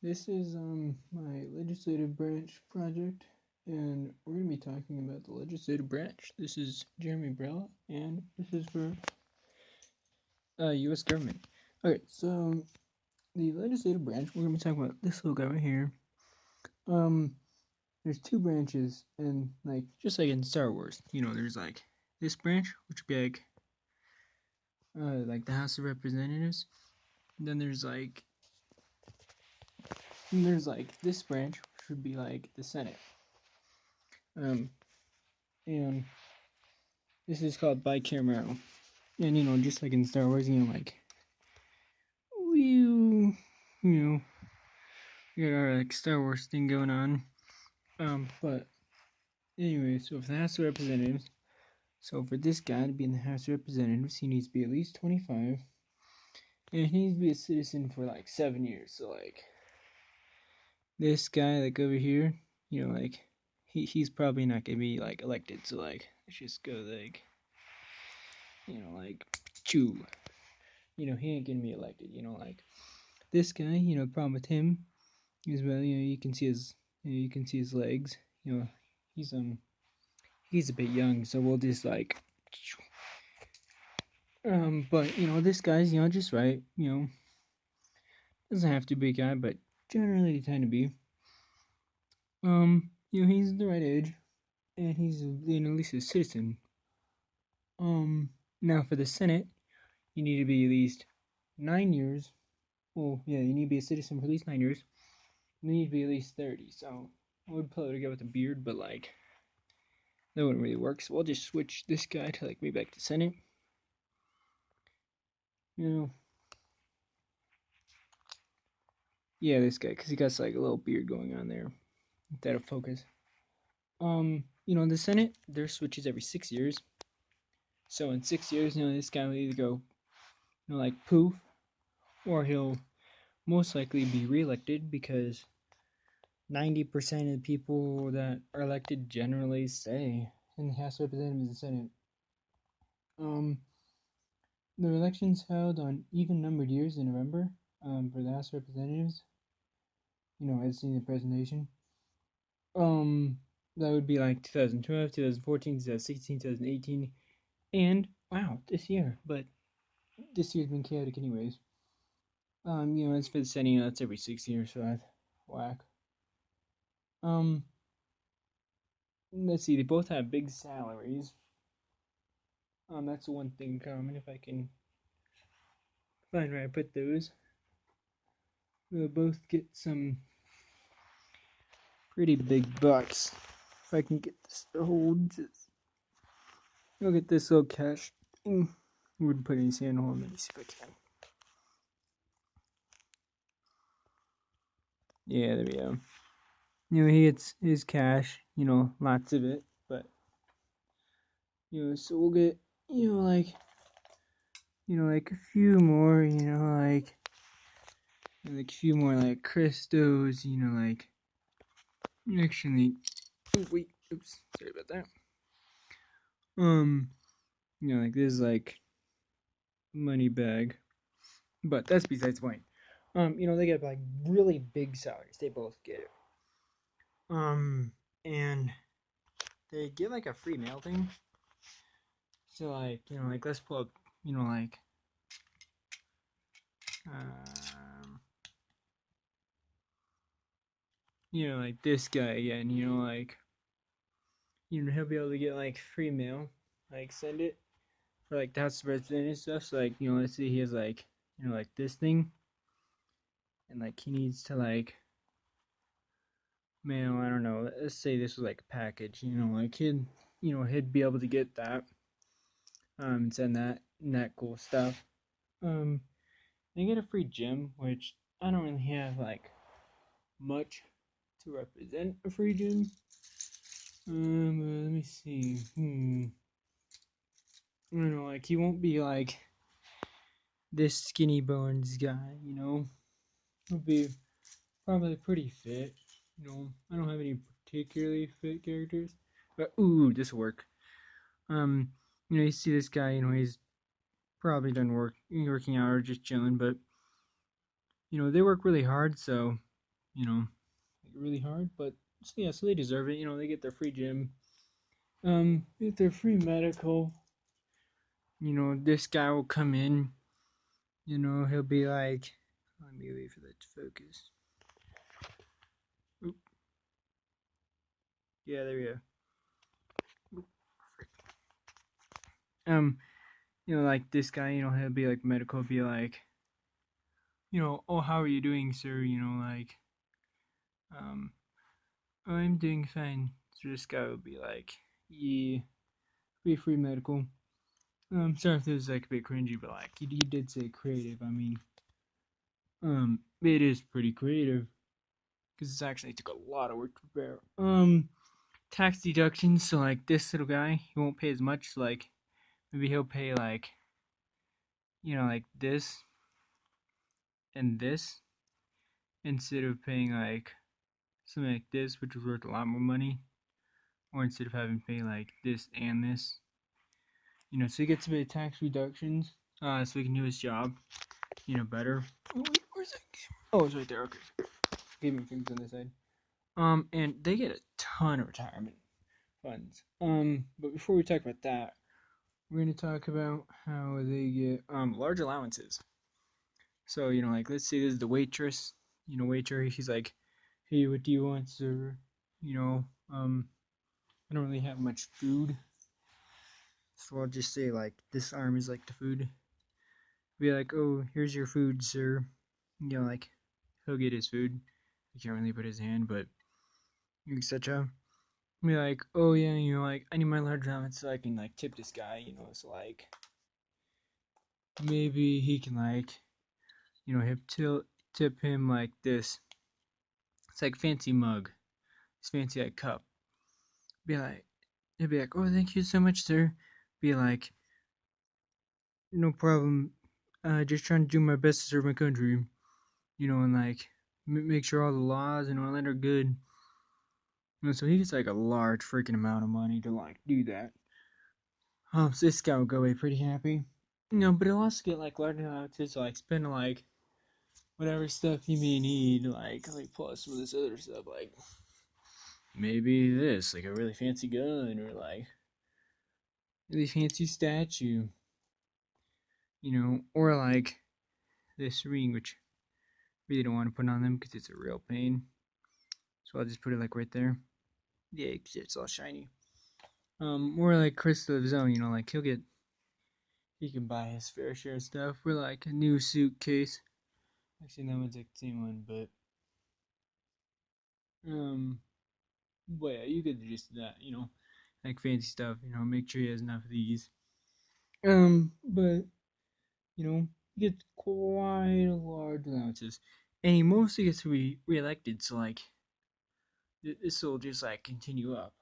This is my legislative branch project, and we're going to be talking about the legislative branch. This is Jeremy Brella, and this is for U.S. government. Okay, so the legislative branch, we're going to be talking about this little guy right here. There's two branches, and like just like in Star Wars, there's like this branch, which would be like the House of Representatives. And then there's this branch, which would be like the Senate. And this is called bicameral. And just like in Star Wars, we got our like Star Wars thing going on. But anyway, so for the House of Representatives, so for this guy to be in the House of Representatives, he needs to be at least 25, and he needs to be a citizen for like 7 years. So like this guy, like over here, he's probably not gonna be like elected. So like let's just go like chew. He ain't gonna be elected. Like this guy, problem with him is, well, you can see his legs. He's he's a bit young, so we'll just like but this guy's just right. Doesn't have to be a guy, but generally they tend to be. He's the right age, and he's at least a citizen. Now for the Senate, you need to be at least 9 years. Well, yeah, you need to be a citizen for at least 9 years. You need to be at least 30. So I would probably go with a beard, but like that wouldn't really work. So we'll just switch this guy to like maybe back to Senate. Yeah, this guy, because he got like a little beard going on there. That'll focus. The Senate, their switches every 6 years. So in 6 years, this guy will either go, like poof, or he'll most likely be reelected because 90% of the people that are elected generally stay in the House of Representatives and Senate. The election's held on even numbered years in November. For the House of Representatives, as seen in the presentation. That would be like 2012, 2014, 2016, 2018, and wow, this year. But this year's been chaotic, anyways. As for the Senate, that's every 6 years, so that's whack. Let's see, they both have big salaries. That's the one thing in common. If I can find where I put those, they'll both get some pretty big bucks. If I can get this to hold, just look at this little cash thing. Wouldn't put any sand on. Let me see if I can. Yeah, there we go. He gets his cash. Lots of it, but so we'll get like a few more. Like a few more like crystals. Like actually, oh wait, oops, sorry about that. Like this is like money bag, but that's besides the point. They get like really big salaries. They both get it. And they get like a free mail thing. So like let's pull up, um, like this guy again. He'll be able to get like free mail, like send it for like the House of Representatives stuff. So like let's say he has like like this thing, and like he needs to like mail. I don't know. Let's say this was like a package. Like he'd be able to get that, send that and that cool stuff. They get a free gym, which I don't really have like much to represent a free gym. Let me see. I don't know, like he won't be like this skinny bones guy, He'll be probably pretty fit. I don't have any particularly fit characters, but ooh, this will work. You see this guy, he's probably done working out or just chilling, but they work really hard, so like really hard. But so, yeah, so they deserve it. They get their free gym, get their free medical. This guy will come in. He'll be like, let me wait for that to focus. Oop. Yeah, there we go. Oop. Like this guy, he'll be like medical, be like, oh, how are you doing, sir? Like, um, oh, I'm doing fine. So this guy will be like, yeah, free medical. Sorry if this was like a bit cringy, but like he did say creative. I mean, it is pretty creative because it's actually took a lot of work to prepare. Tax deductions. So like this little guy, he won't pay as much. So like maybe he'll pay like, like this and this instead of paying like something like this, which is worth a lot more money, or instead of having to pay like this and this. So he gets a bit of tax reductions, so he can do his job, better. Oh, wait, where's that game? Oh, it's right there. Okay, gaming things on this side. And they get a ton of retirement funds. But before we talk about that, we're gonna talk about how they get large allowances. So like let's say this is the waitress. Waiter. He's like, "Hey, what do you want, sir?" You know, um, I don't really have much food, so I'll just say like this arm is like the food. Be like, "Oh, here's your food, sir." Like he'll get his food. He can't really put his hand, but etc. Be like, "Oh yeah, like I need my large allowance so I can like tip this guy." So like maybe he can like tip him like this. It's like fancy mug. It's fancy like cup. Be like, he'll be like, "Oh, thank you so much, sir." Be like, "No problem. Just trying to do my best to serve my country." And like make sure all the laws and all that are good. So he gets like a large freaking amount of money to like do that. So this guy will go away pretty happy. But he'll also get like large allowances to like spend like whatever stuff he may need, like plus some of this other stuff, like maybe this, like a really fancy gun or like really fancy statue, or like this ring, which I really don't want to put on them because it's a real pain. So I'll just put it like right there. Yeah, because it's all shiny. More like Crystal of Zone, like he can buy his fair share of stuff. We're like a new suitcase. Actually, that one's like the same one, um, but yeah, you get the gist of that, like fancy stuff. Make sure he has enough of these. But he gets quite a large allowances, and he mostly gets reelected. So like, this will just like continue up.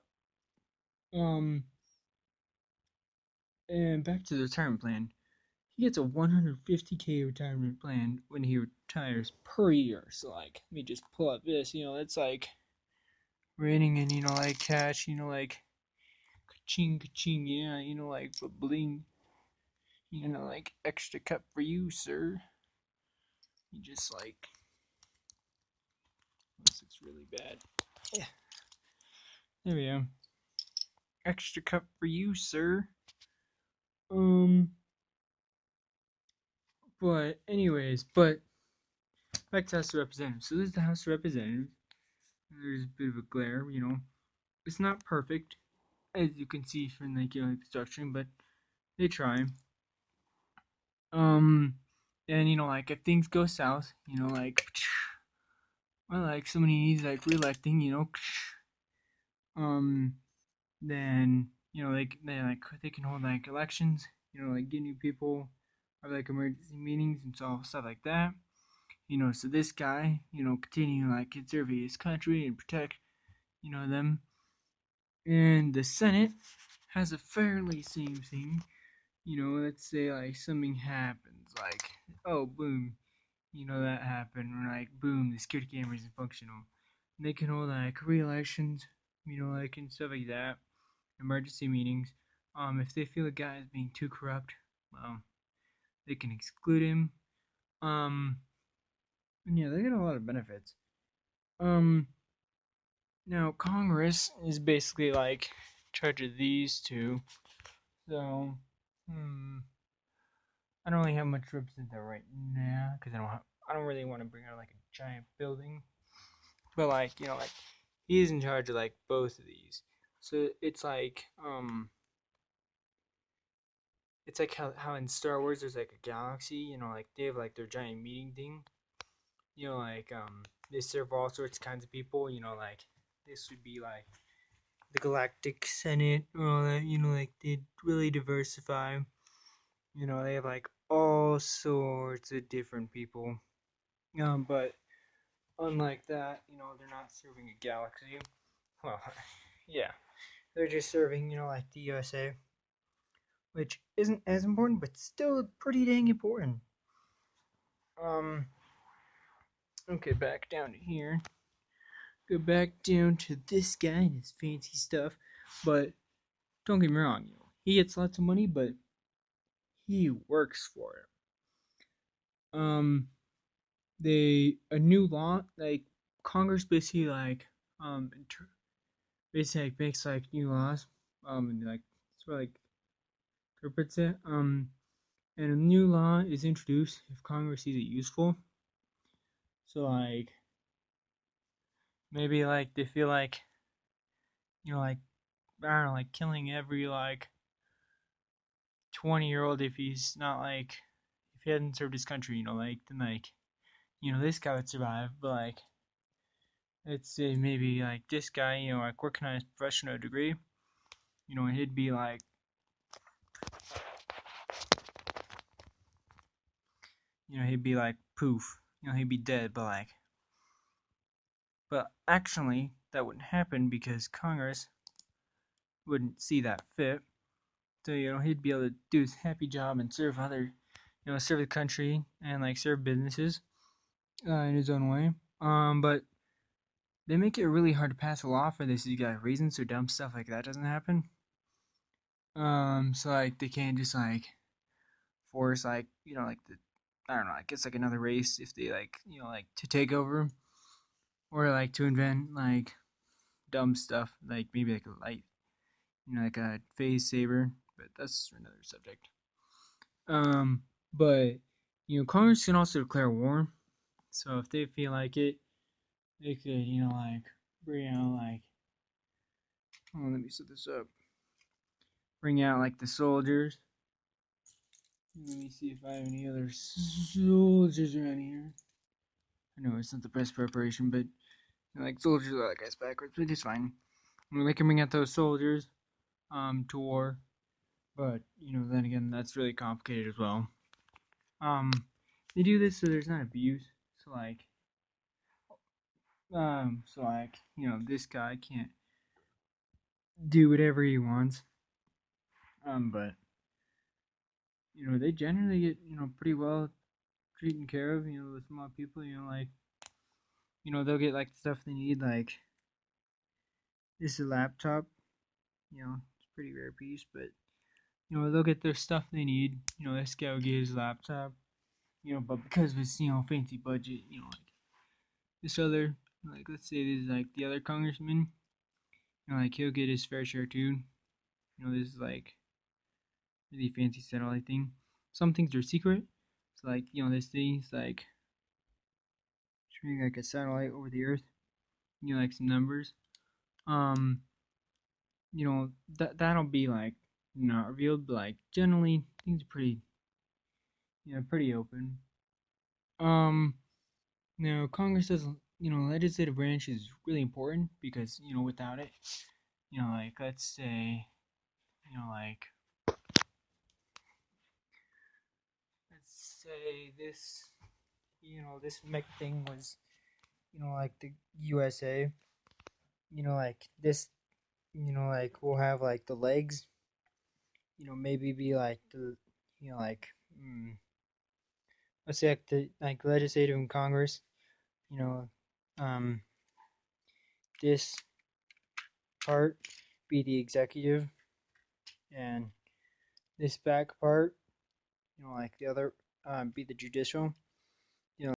Um, and back to the retirement plan. He gets a 150K retirement plan when he retires per year. So like, let me just pull up this. It's like raining in like cash. Like ka-ching ka-ching. Yeah. Like bling. Like extra cup for you, sir. You just like this looks really bad. Yeah. There we go. Extra cup for you, sir. Um. But anyways, back to House of Representatives. So this is the House of Representatives. There's a bit of a glare. It's not perfect, as you can see from like the structure, but they try. Um, and like if things go south, like or like somebody needs like reelecting, um, then they can hold like elections, like get new people, or like emergency meetings and stuff like that. So this guy, continue like conserve his country and protect, them. And the Senate has a fairly same thing. Let's say like something happens, like oh boom, that happened, or like boom, the security camera isn't functional. And they can hold like re-elections, like and stuff like that, emergency meetings. If they feel a guy is being too corrupt, well, they can exclude him. And yeah, they get a lot of benefits. Um, Now Congress is basically like in charge of these two. So, I don't really have much represent that right now because I don't really want to bring out like a giant building. But like like he's in charge of like both of these. So it's like how in Star Wars there's like a galaxy. Like they have like their giant meeting thing. They serve all sorts of kinds of people. Like this would be like the Galactic Senate or all that. Like they really diversify. They have like all sorts of different people. But unlike that, they're not serving a galaxy. Well, yeah, they're just serving, like the USA, which isn't as important, but still pretty dang important. Um, okay, back down to here. Go back down to this guy and his fancy stuff. But don't get me wrong, he gets lots of money, but he works for it. A new law like Congress basically like basically like makes like new laws and like sort of like interprets it and a new law is introduced if Congress sees it useful. So like maybe like they feel like like I don't know like killing every like 20-year-old if he's not like if he hadn't served his country like then like this guy would survive, but like let's say maybe like this guy like working on his professional degree he'd be like he'd be like poof he'd be dead, but actually that wouldn't happen because Congress wouldn't see that fit. So he'd be able to do his happy job and serve other serve the country and like serve businesses in his own way. But they make it really hard to pass a law for this. You got reasons so dumb stuff like that doesn't happen. So like they can't just like force like like the I don't know, I guess like another race if they like like to take over or like to invent like dumb stuff like maybe like a light like a phase saver, but that's another subject. But Congress can also declare war. So if they feel like it, they could like bring out like let me set this up. Bring out like the soldiers. Let me see if I have any other soldiers around here. I know it's not the best preparation, but like soldiers are like guys backwards, but it's fine. They can bring out those soldiers to war, but then again that's really complicated as well. Um, they do this so there's not abuse. So like this guy can't do whatever he wants. But they generally get pretty well taken care of. The small people. Like they'll get like the stuff they need. Like this is a laptop. It's a pretty rare piece, but they'll get their stuff they need. This guy will get his laptop. But because of his fancy budget, like this other like let's say this is like the other congressman. Like he'll get his fair share too. This is like really fancy satellite thing. Some things are secret. So like this thing's like shooting like a satellite over the earth. Like some numbers. Um, that'll be like not revealed, but like generally things are pretty pretty open. Um, Now Congress doesn't legislative branch is really important because without it like let's say like let's say this mech thing was like the USA. Like this like we'll have like the legs maybe be like the like let's say like the like legislative and Congress you know um this part be the executive and this back part like the other be the judicial.